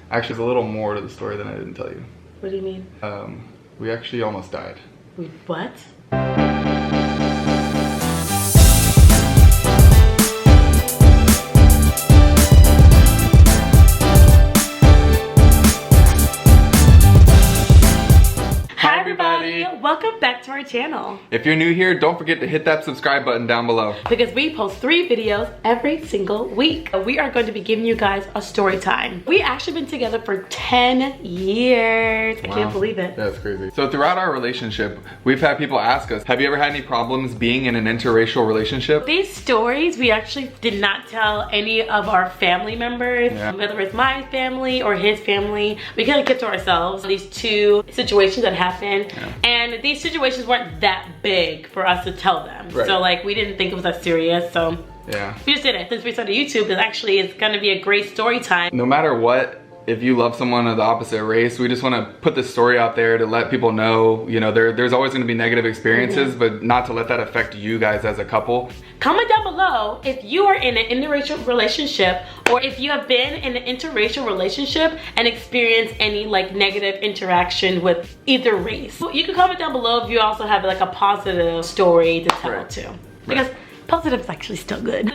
Actually, there's a little more to the story than I didn't tell you. What do you mean? We actually almost died. Wait, what? Hi everybody, welcome back to our channel. If you're new here, don't forget to hit that subscribe button down below. Because we post 3 videos every single week. We are going to be giving you guys a story time. We actually been together for 10 years. I can't believe it. That's crazy. So throughout our relationship, we've had people ask us, have you ever had any problems being in an interracial relationship? These stories, we actually did not tell any of our family members, whether it's my family or his family. We kind of kept to ourselves. These 2 situations that happened. And these situations weren't that big for us to tell them. Right. So like we didn't think it was that serious. So we just did it. Since we started YouTube, it's gonna be a great story time. No matter what, if you love someone of the opposite race, we just want to put this story out there to let people know, you know, there's always going to be negative experiences, but not to let that affect you guys as a couple. Comment down below if you are in an interracial relationship, or if you have been in an interracial relationship and experienced any like negative interaction with either race. You can comment down below if you also have like a positive story to tell too. Because positive is actually still good.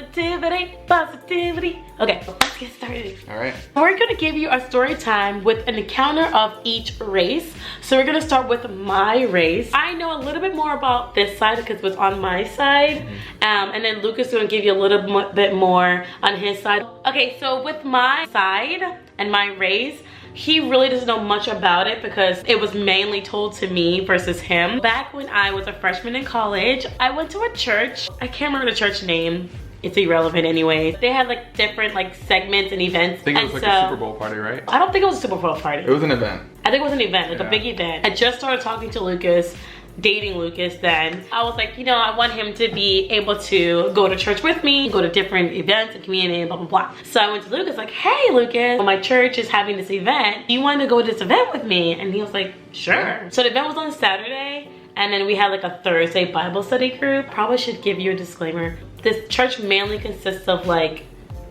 Positivity. Okay, let's get started. All right. We're gonna give you a story time with an encounter of each race. So we're gonna start with my race. I know a little bit more about this side because it was on my side. And then Lucas is gonna give you a little bit more on his side. Okay, so with my side and my race, he really doesn't know much about it because it was mainly told to me versus him. Back when I was a freshman in college, I went to a church. I can't remember the church name. It's irrelevant anyway. They had like different like segments and events. I think it was like a Super Bowl party, right? I don't think it was a Super Bowl party. It was an event. I think it was an event, like a big event. I just started talking to Lucas, dating Lucas then. I was like, you know, I want him to be able to go to church with me, go to different events and community and blah, blah, blah. So I went to Lucas like, hey Lucas, my church is having this event. Do you want to go to this event with me? And he was like, sure. So the event was on Saturday, and then we had like a Thursday Bible study group. Probably should give you a disclaimer. This church mainly consists of like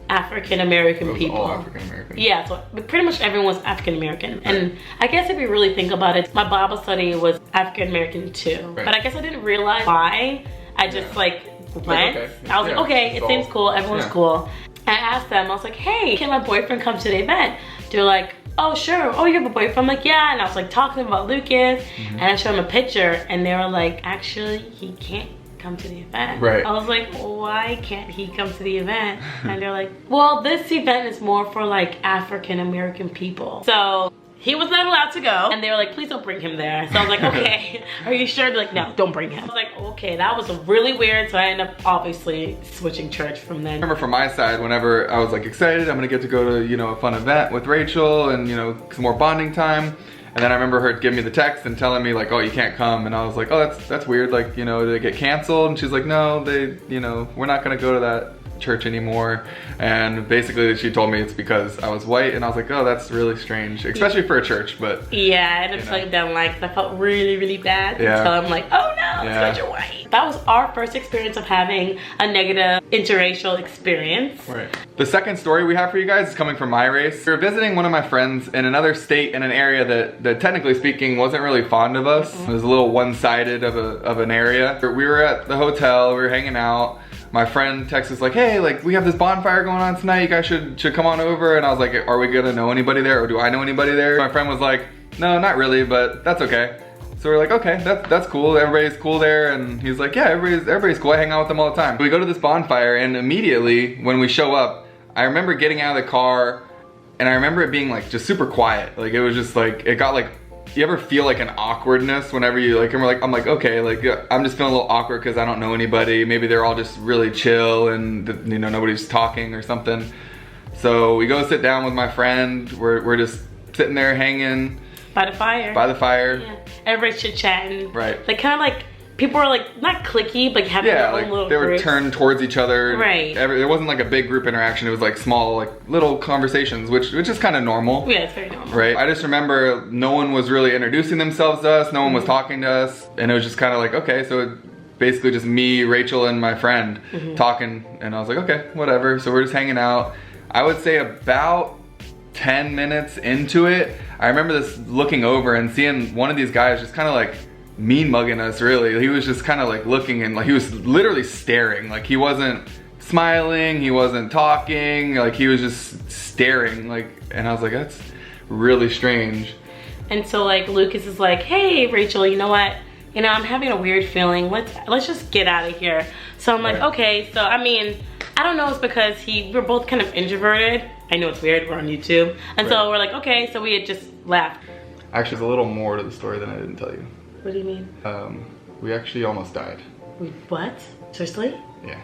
African-American people. All African-American. Yeah, so pretty much everyone was African-American. And I guess if you really think about it, my Bible study was African-American too. But I guess I didn't realize why. I just like went. I was like, okay, it seems cool, everyone's cool. I asked them, I was like, hey, can my boyfriend come to the event? They're like, oh sure, oh you have a boyfriend? I'm like, yeah. And I was like talking about Lucas, and I showed them a picture, and they were like, actually, he can't come to the event. Right. I was like, why can't he come to the event? And they're like, well, this event is more for like African-American people. So he was not allowed to go. And they were like, please don't bring him there. So I was like, okay, are you sure? They're like, no, don't bring him. I was like, okay, that was really weird. So I ended up obviously switching church from then. I remember from my side, whenever I was like excited, I'm gonna get to go to, you know, a fun event with Rachel and, you know, some more bonding time. And then I remember her giving me the text and telling me like, oh, you can't come. And I was like, oh, that's weird. Like, you know, did it get canceled? And she's like, no, you know, we're not gonna go to that church anymore. And basically she told me it's because I was white, and I was like, oh, that's really strange, especially for a church. But yeah, and it's like down like I felt really bad until I'm like, oh no, it's because you're white. That was our first experience of having a negative interracial experience. Right. The second story we have for you guys is coming from my race. We were visiting one of my friends in another state in an area that technically speaking wasn't really fond of us. It was a little one-sided of an area. We were at the hotel, we were hanging out. My friend texted us like, hey, like we have this bonfire going on tonight, you guys should come on over. And I was like, are we gonna know anybody there, or do I know anybody there? My friend was like, no, not really, but that's okay. So we're like, okay, that's cool, everybody's cool there. And he's like, yeah, everybody's cool, I hang out with them all the time. We go to this bonfire, and immediately when we show up, I remember getting out of the car, and I remember it being like just super quiet. Like it was just like, it got like, you ever feel like an awkwardness whenever you like, and I'm like, okay, like I'm just feeling a little awkward because I don't know anybody. Maybe they're all just really chill and you know, nobody's talking or something. So we go sit down with my friend. We're just sitting there hanging. By the fire. By the fire. Yeah. Everybody's chit-chatting. Right. Like kind of like, people were like, not cliquey, but having their own little they were groups. turned towards each other. Right. There wasn't like a big group interaction. It was like small, like little conversations, which is kind of normal. Yeah, it's very normal. Right. I just remember no one was really introducing themselves to us. No one was talking to us. And it was just kind of like, okay, so it basically just me, Rachel, and my friend talking. And I was like, okay, whatever. So we're just hanging out. I would say about 10 minutes into it, I remember this looking over and seeing one of these guys just kind of like mean mugging us, really. He was just kind of like looking and like he was literally staring. Like he wasn't smiling, he wasn't talking, like he was just staring. Like, and I was like, that's really strange. And so like Lucas is like, hey Rachel, you know what? You know, I'm having a weird feeling. Let's just get out of here. So I'm like, okay. So I mean, I don't know, it's because we're both kind of introverted. I know it's weird, we're on YouTube. And so we're like, okay, so we had just left. Actually, there's a little more to the story than I didn't tell you. What do you mean? We actually almost died. What? Seriously? Yeah.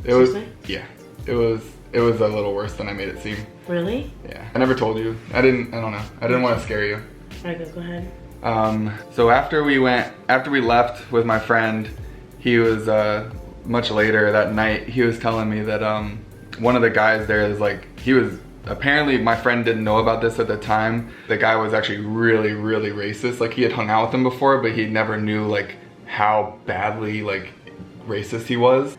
Seriously? Yeah. It was a little worse than I made it seem. Really? Yeah. I never told you. I don't know. I didn't want to scare you. Alright, go ahead. So after we left with my friend, he was, much later that night, he was telling me that, one of the guys there is like, apparently my friend didn't know about this at the time. The guy was actually really, really racist. Like he had hung out with him before, but he never knew like how badly like racist he was.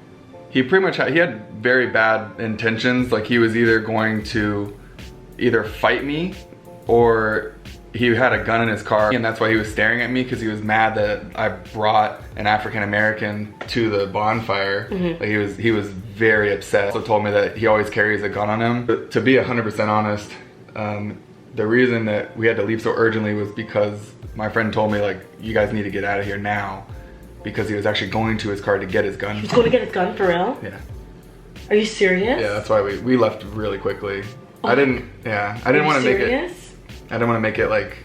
He pretty much he had very bad intentions. Like he was either going to fight me or he had a gun in his car, and that's why he was staring at me, because he was mad that I brought an African American to the bonfire. Like he was very upset. Also told me that he always carries a gun on him. But to be 100% honest, the reason that we had to leave so urgently was because my friend told me like, you guys need to get out of here now, because he was actually going to his car to get his gun. He was going to get his gun for real? Yeah. Are you serious? Yeah, that's why we left really quickly. Oh, I didn't want to make it. I didn't want to make it like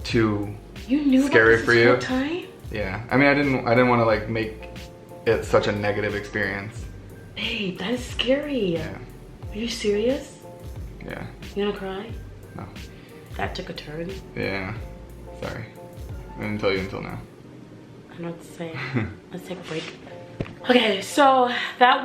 too scary for you. Time? Yeah, I mean, I didn't want to like make it such a negative experience. Babe, that is scary. Yeah. Are you serious? Yeah. You gonna cry? No. That took a turn. Yeah. Sorry. I didn't tell you until now. I know what to say. Let's take a break. Okay, so that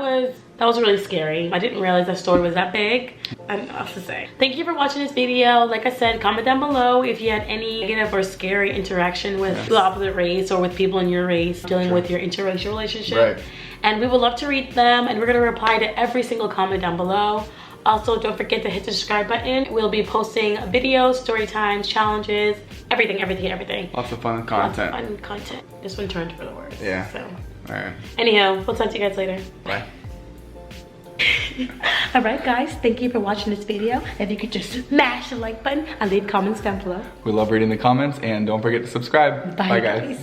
was really scary. I didn't realize that story was that big. I don't know what to say. Thank you for watching this video. Like I said, comment down below if you had any negative or scary interaction with the opposite race or with people in your race dealing with your interracial relationship. Right. And we would love to read them, and we're gonna reply to every single comment down below. Also, don't forget to hit the subscribe button. We'll be posting videos, story times, challenges, everything. Lots of fun content. Lots of fun content. This one turned for the worse. Yeah. So. All right. Anyhow, we'll talk to you guys later. Bye. Alright guys, thank you for watching this video. If you could just smash the like button and leave comments down below. We love reading the comments, and don't forget to subscribe. Bye guys.